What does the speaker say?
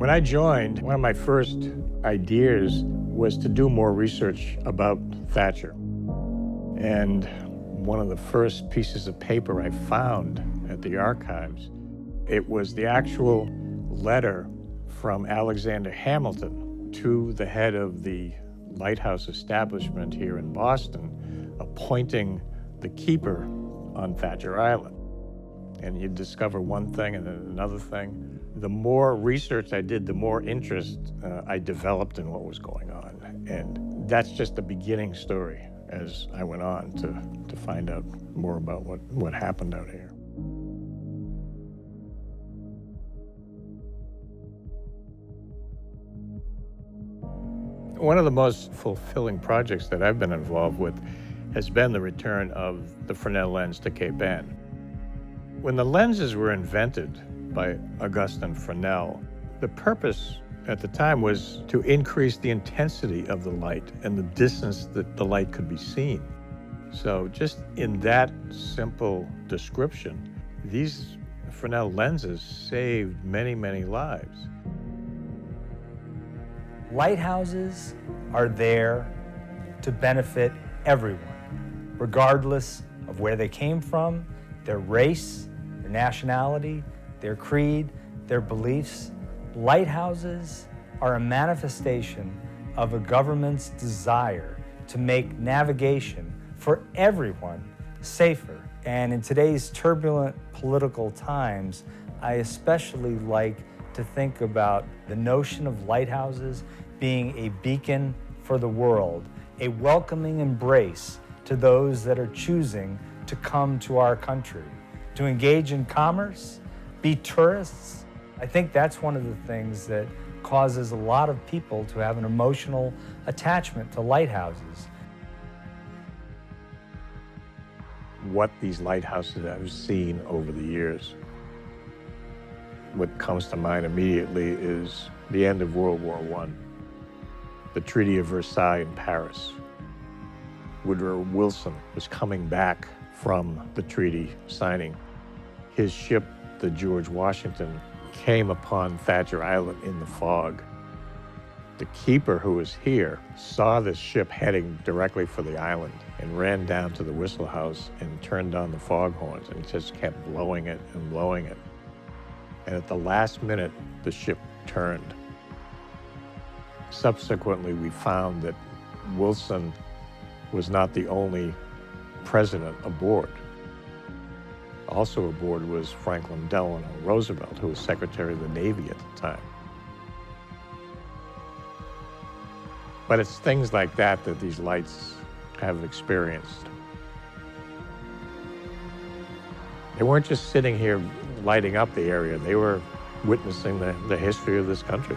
When I joined, one of my first ideas was to do more research about Thacher. And one of the first pieces of paper I found at the archives, it was the actual letter from Alexander Hamilton to the head of the lighthouse establishment here in Boston, appointing the keeper on Thacher Island. And you discover one thing and then another thing. The more research I did, the more interest I developed in what was going on. And that's just the beginning story as I went on to find out more about what happened out here. One of the most fulfilling projects that I've been involved with has been the return of the Fresnel lens to Cape Ann. When the lenses were invented by Augustin Fresnel, the purpose at the time was to increase the intensity of the light and the distance that the light could be seen. So just in that simple description, these Fresnel lenses saved many, many lives. Lighthouses are there to benefit everyone, regardless of where they came from, their race, their nationality, their creed, their beliefs. Lighthouses are a manifestation of a government's desire to make navigation for everyone safer. And in today's turbulent political times, I especially like to think about the notion of lighthouses being a beacon for the world, a welcoming embrace to those that are choosing to come to our country, to engage in commerce, be tourists. I think that's one of the things that causes a lot of people to have an emotional attachment to lighthouses. What these lighthouses have seen over the years. What comes to mind immediately is the end of World War I, the Treaty of Versailles in Paris. Woodrow Wilson was coming back from the treaty signing. His ship, the George Washington, came upon Thacher Island in the fog. The keeper who was here saw this ship heading directly for the island and ran down to the whistle house and turned on the foghorns and just kept blowing it and blowing it. And at the last minute, the ship turned. Subsequently, we found that Wilson was not the only president aboard. Also aboard was Franklin Delano Roosevelt, who was Secretary of the Navy at the time. But it's things like that that these lights have experienced. They weren't just sitting here lighting up the area, they were witnessing the history of this country.